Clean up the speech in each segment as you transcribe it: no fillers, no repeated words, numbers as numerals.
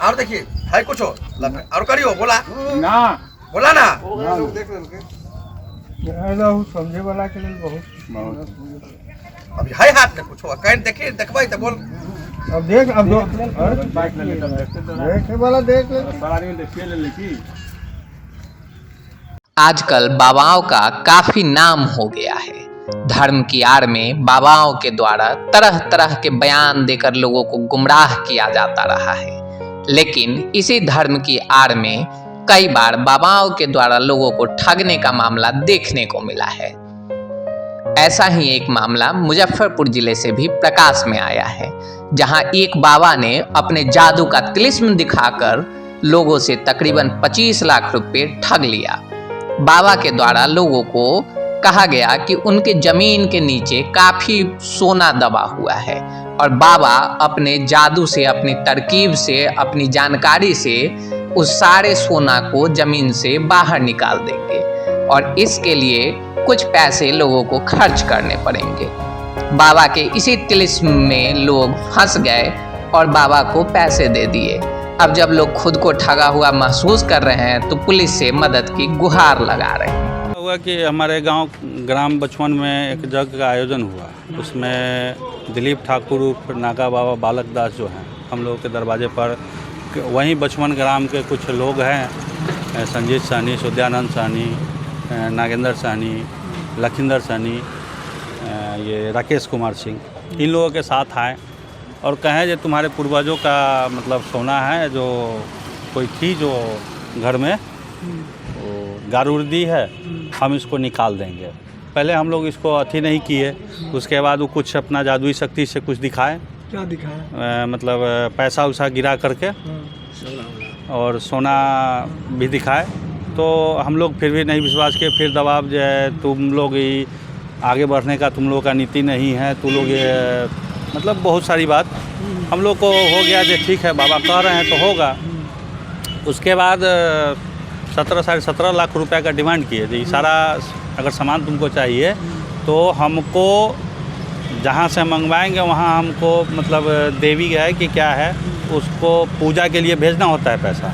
और देखिए है कुछ और करियो बोला ना बोला ना समझे वाला के लिए बहुत अभी है हाथ में कुछ कहीं देखिए देखबै तो बोल अब देख अब बाइक ले लेता देखे वाला देख ले सारा आदमी देखिए ले लेकी। आजकल बाबाओं का काफी नाम हो गया है। धर्म की आड़ में बाबाओं के द्वारा तरह तरह के बयान देकर लोगों को गुमराह किया जाता रहा है, लेकिन इसी धर्म की आड़ में कई बार बाबाओं के द्वारा लोगों को ठगने का मामला देखने को मिला है। ऐसा ही एक मामला मुजफ्फरपुर जिले से भी प्रकाश में आया है, जहां एक बाबा ने अपने जादू का तिलिस्म दिखाकर लोगों से तकरीबन 25 लाख रुपए ठग लिया। बाबा के द्वारा लोगों को कहा गया कि उनके जमीन के नीचे काफी सोना दबा हुआ है और बाबा अपने जादू से, अपनी तरकीब से, अपनी जानकारी से उस सारे सोना को जमीन से बाहर निकाल देंगे और इसके लिए कुछ पैसे लोगों को खर्च करने पड़ेंगे। बाबा के इसी तिलिस्म में लोग फंस गए और बाबा को पैसे दे दिए। अब जब लोग खुद को ठगा हुआ महसूस कर रहे हैं तो पुलिस से मदद की गुहार लगा रहे हैं। हुआ कि हमारे गांव ग्राम बचवन में एक जग का आयोजन हुआ, उसमें दिलीप ठाकुर उर्फ नागा बाबा बालक दास जो हैं हम लोगों के दरवाजे पर, वहीं बचवन ग्राम के कुछ लोग हैं, संजीत साहनी, सुद्यानंद साहनी, नागेंद्र साहनी, लखिंदर साहनी, ये राकेश कुमार सिंह, इन लोगों के साथ आए और कहें जो तुम्हारे पूर्वजों का मतलब सोना है, जो कोई थी जो घर में गारुर्दी है, हम इसको निकाल देंगे। पहले हम लोग इसको अथी नहीं किए, उसके बाद वो कुछ अपना जादुई शक्ति से कुछ दिखाए। क्या दिखाया? मतलब पैसा उसा गिरा करके और सोना भी दिखाए, तो हम लोग फिर भी नहीं विश्वास किए। फिर दबाव जो है, तुम लोग ही आगे बढ़ने का तुम लोग का नीति नहीं है, तुम लोग ये मतलब बहुत सारी बात हम लोग को हो गया जो ठीक है बाबा कह रहे हैं तो होगा। उसके बाद 17-17.5 लाख रुपए का डिमांड किए थे। सारा अगर सामान तुमको चाहिए तो हमको जहाँ से मंगवाएंगे वहाँ हमको मतलब देवी है कि क्या है, उसको पूजा के लिए भेजना होता है पैसा।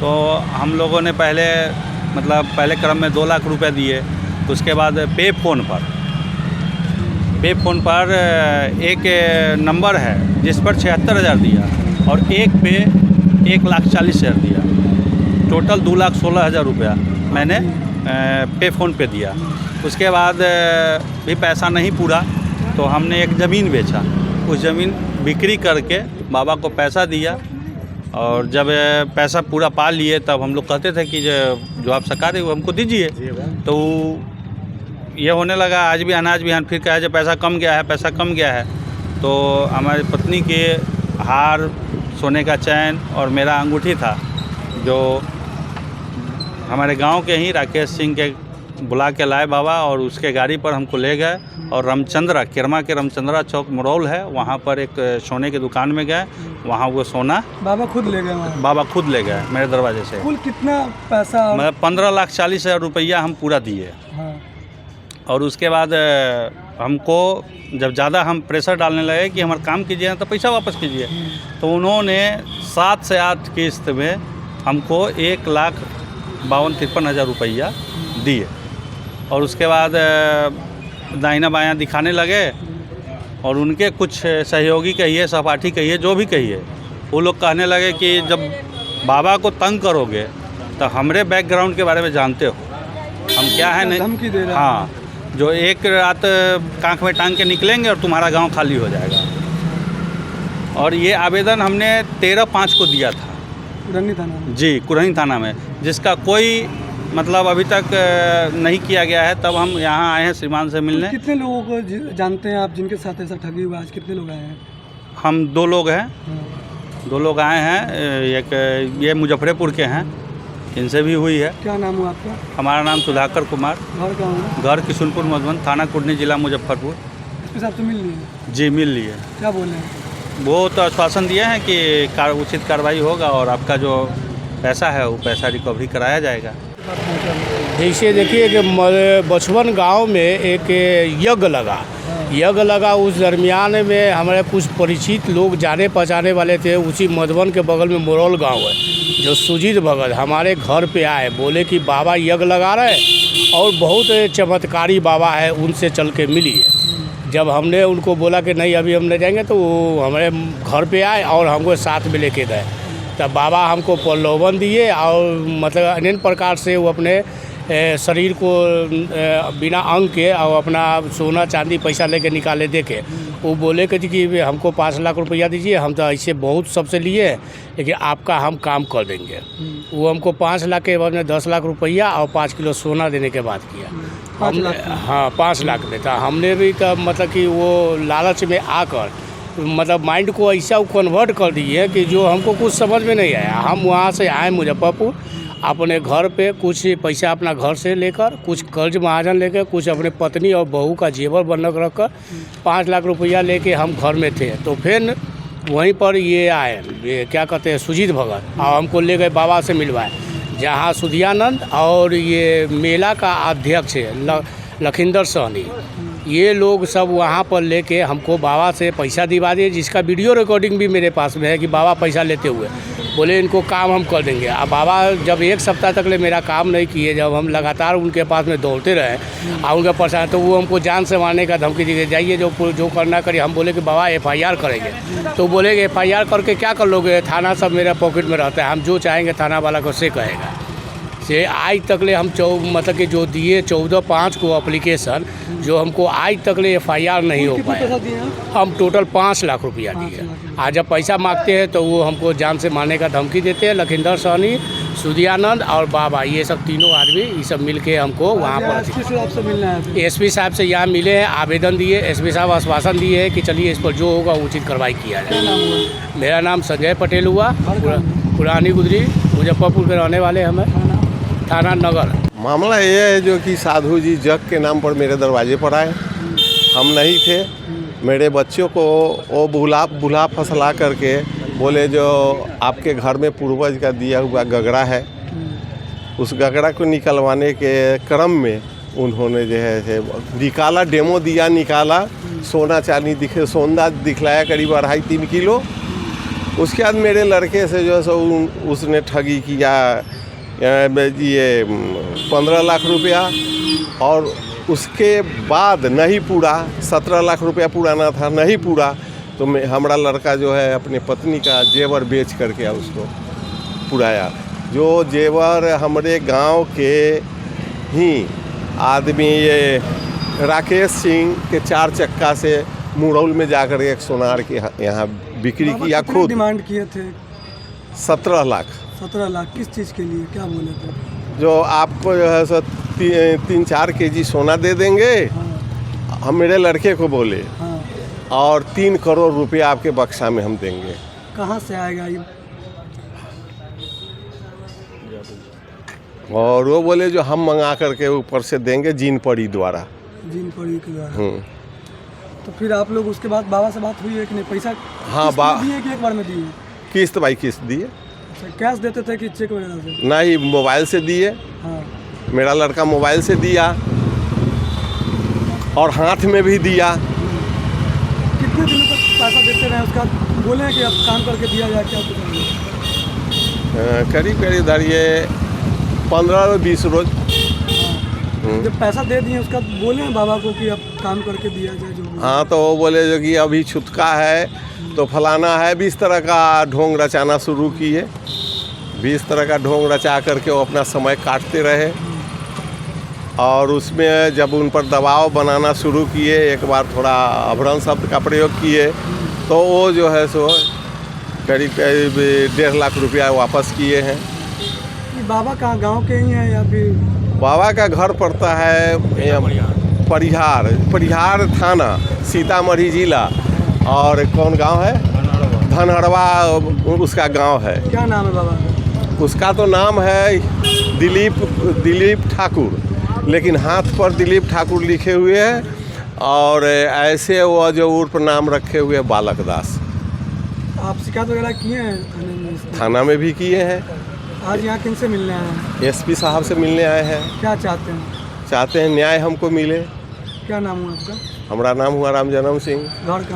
तो हम लोगों ने पहले क्रम में 2 लाख रुपए दिए। उसके बाद पे फ़ोन पर एक नंबर है जिस पर 76,000 दिया और एक पे 1,40,000 दिया। टोटल 2,16,000 रुपया मैंने पे फ़ोन पे दिया। उसके बाद भी पैसा नहीं पूरा तो हमने एक ज़मीन बेचा, उस ज़मीन बिक्री करके बाबा को पैसा दिया और जब पैसा पूरा पा लिए तब हम लोग कहते थे कि जो आप सका रहे वो हमको दीजिए। तो ये होने लगा, आज भी अनाज भी फिर कहा जो पैसा कम गया है। तो हमारी पत्नी के हार, सोने का चैन और मेरा अंगूठी था, जो हमारे गांव के ही राकेश सिंह के बुला के लाए बाबा और उसके गाड़ी पर हमको ले गए और रामचंद्रा, किरमा के रामचंद्रा चौक मरौल है, वहाँ पर एक सोने की दुकान में गए। वहाँ वो सोना बाबा खुद ले गए? बाबा खुद ले गए मेरे दरवाजे से। कुल कितना पैसा? मैं 15,40,000 रुपया हम पूरा दिए। हाँ। और उसके बाद हमको जब ज़्यादा हम प्रेशर डालने लगे कि हमारा काम कीजिए ना तो पैसा वापस कीजिए, तो उन्होंने 7 से 8 किस्त में हमको 1,52,53,000 रुपया दिए। और उसके बाद दाहिना बायां दिखाने लगे और उनके कुछ सहयोगी कहिए, सहपाठी कहिए, जो भी कहिए, वो लोग कहने लगे कि जब बाबा को तंग करोगे तो हमारे बैकग्राउंड के बारे में जानते हो, हम क्या है नहीं। धमकी दे रहा है। हाँ, जो एक रात कांख में टांग के निकलेंगे और तुम्हारा गांव खाली हो जाएगा। और ये आवेदन हमने 13/5 को दिया था कुरहनी थाना में। जी, कुरहनी थाना में, जिसका कोई मतलब अभी तक नहीं किया गया है। तब हम यहाँ आए हैं श्रीमान से मिलने। कितने लोगों को जानते हैं आप जिनके साथ ऐसा ठगी हुआ? आज कितने लोग आए हैं? हम 2 लोग हैं। हाँ। 2 लोग आए हैं। एक ये मुजफ्फरपुर के हैं, इनसे भी हुई है। क्या नाम हुआ आपका? हमारा नाम सुधाकर कुमार। घर कहाँ है? घर किशुनपुर मधुबन, थाना कुर्नी, जिला मुजफ्फरपुर। इसके साथ तो मिल रही है? जी, मिल लिए। क्या बोल रहे हैं? वो तो आश्वासन दिए हैं कि उचित कार्रवाई होगा और आपका जो पैसा है वो पैसा रिकवरी कराया जाएगा। जैसे देखिए कि बचवन गांव में एक यज्ञ लगा, यज्ञ लगा उस दरमियान में हमारे कुछ परिचित लोग जाने पहचाने वाले थे। उसी मधुबन के बगल में मोरौल गांव है, जो सुजीत भगत हमारे घर पे आए, बोले कि बाबा यज्ञ लगा रहे और बहुत चमत्कारी बाबा है, उनसे चल के मिलिए। जब हमने उनको बोला कि नहीं अभी हम नहीं जाएंगे, तो वो हमारे घर पे आए और हमको साथ में लेके गए। तब बाबा हमको प्रलोभन दिए और मतलब अनेक प्रकार से वो अपने शरीर को बिना अंग के और अपना सोना चांदी पैसा लेके निकाले दे के वो बोले कि हमको 5 लाख रुपया दीजिए, हम तो ऐसे बहुत सबसे लिए लेकिन आपका हम काम कर देंगे। वो हमको 5 लाख के बाद में 10 लाख रुपया और 5 किलो सोना देने के बाद किया। 5 लाख? हाँ 5 लाख में था। हमने भी तब मतलब कि वो लालच में आकर मतलब माइंड को ऐसा कन्वर्ट कर दिए कि जो हमको कुछ समझ में नहीं आया। हम वहाँ से आए मुजफ्फरपुर, अपने घर पे कुछ पैसा अपना घर से लेकर, कुछ कर्ज महाजन लेकर, कुछ अपने पत्नी और बहू का जेवर बंधक रखकर 5 लाख रुपया लेके हम घर में थे। तो फिर वहीं पर ये आए, ये क्या कहते हैं, सुजीत भगत, और हमको ले गए बाबा से मिलवाए, जहाँ सुधियानंद और ये मेला का अध्यक्ष है लखिंदर सहनी, ये लोग सब वहाँ पर लेके हमको बाबा से पैसा दिवा दिए, जिसका वीडियो रिकॉर्डिंग भी मेरे पास में है कि बाबा पैसा लेते हुए बोले इनको काम हम कर देंगे। अब बाबा जब 1 सप्ताह तक ले मेरा काम नहीं किए, जब हम लगातार उनके पास में दौड़ते रहे और उनका परेशान, तो वो हमको जान से मारने का धमकी दी, जाइए जो करना करिए। हम बोले कि बाबा FIR करेंगे, तो बोले कि FIR करके क्या कर लोगे, थाना सब मेरा पॉकेट में रहता है, हम जो चाहेंगे थाना वाला को से कहेगा। से आज तक ले हम मतलब कि जो दिए 14/5 को एप्लीकेशन, जो हमको आज तक ले FIR नहीं हो पाया। हम टोटल 5 लाख रुपया दिए। आज जब पैसा मांगते हैं तो वो हमको जान से मारने का धमकी देते हैं। लखिंदर सहनी, सुधियानंद और बाबा, ये सब तीनों आदमी ये सब मिल के हमको वहाँ पर SP साहब से यहाँ मिले हैं, आवेदन दिए। SP साहब आश्वासन दिए हैं कि चलिए इस पर जो होगा उचित कार्रवाई किया जाए। मेरा नाम संजय पटेल हुआ, पुरानी गुदरी, मुजफ्फरपुर के रहने वाले हमें, थाना नगर। मामला ये है जो कि साधु जी जग के नाम पर मेरे दरवाजे पर आए, हम नहीं थे। मेरे बच्चों को वो भुला फसला करके बोले जो आपके घर में पूर्वज का दिया हुआ गगड़ा है, उस गगड़ा को निकलवाने के क्रम में उन्होंने जो है निकाला, डेमो दिया, निकाला, सोना चांदी सोना दिखलाया करीब 2.5-3 किलो। उसके बाद मेरे लड़के से जो है सो उसने ठगी किया ये 15 लाख रुपया, और उसके बाद नहीं पूरा 17 लाख रुपया पुराना था, नहीं पूरा तो हमारा लड़का जो है अपने पत्नी का जेवर बेच करके उसको पुराया। जो जेवर हमारे गांव के ही आदमी ये राकेश सिंह के 4 चक्का से मुरौल में जाकर एक सोनार के यहाँ बिक्री किया। खुद डिमांड किए थे 17 लाख। 17 लाख किस चीज़ के लिए, क्या बोले थे? जो आपको जो है सो 3-4 केजी सोना दे देंगे। हाँ। हम मेरे लड़के को बोले। हाँ। और 3 करोड़ रुपया आपके बक्सा में हम देंगे। कहाँ से आएगा ये? और वो बोले जो हम मंगा करके ऊपर से देंगे जीन पड़ी द्वारा। जीन पड़ी के द्वारा। तो फिर आप लोग उसके बाद बाबा से बात हुई है कि नहीं? पैसा हाँ दिए कि एक बार में दिए? किस्त बाई किस्त दिए। कैश देते थे कि चेक वगैरह से? नहीं, मोबाइल से दिए। हाँ। मेरा लड़का मोबाइल से दिया और हाथ में भी दिया। कितने दिनों तक पैसा देते रहे? उसका बोले कि अब काम करके दिया जाए, क्या करीब इधर ये 15-20 रोज। हाँ। जब पैसा दे दिए उसका बोले बाबा को कि अब काम करके दिया जाए जो? हाँ, तो वो बोले जो कि अभी छुटका है तो फलाना है, 20 तरह का ढोंग रचाना शुरू किए। 20 तरह का ढोंग रचा करके वो अपना समय काटते रहे, और उसमें जब उन पर दबाव बनाना शुरू किए, एक बार थोड़ा अभ्रंग शब्द का प्रयोग किए, तो वो जो है सो करीब 1.5 लाख रुपया वापस किए हैं। बाबा कहाँ, गांव के ही हैं या फिर? बाबा का घर पड़ता है परिहार थाना, सीतामढ़ी जिला। और कौन गांव है? धनहरवा उसका गांव है। क्या नाम है बाबा का? उसका तो नाम है दिलीप ठाकुर, लेकिन हाथ पर दिलीप ठाकुर लिखे हुए हैं, और ऐसे वो जो उर्फ नाम रखे हुए हैं बालक दास। आप शिकायत वगैरह किए हैं थाना में भी किए हैं। आज यहाँ किन से मिलने आए हैं? SP साहब से मिलने आए हैं। क्या चाहते हैं? चाहते हैं न्याय हमको मिले। क्या नाम है आपका? हमारा नाम हुआ राम जन्म सिंह। घर का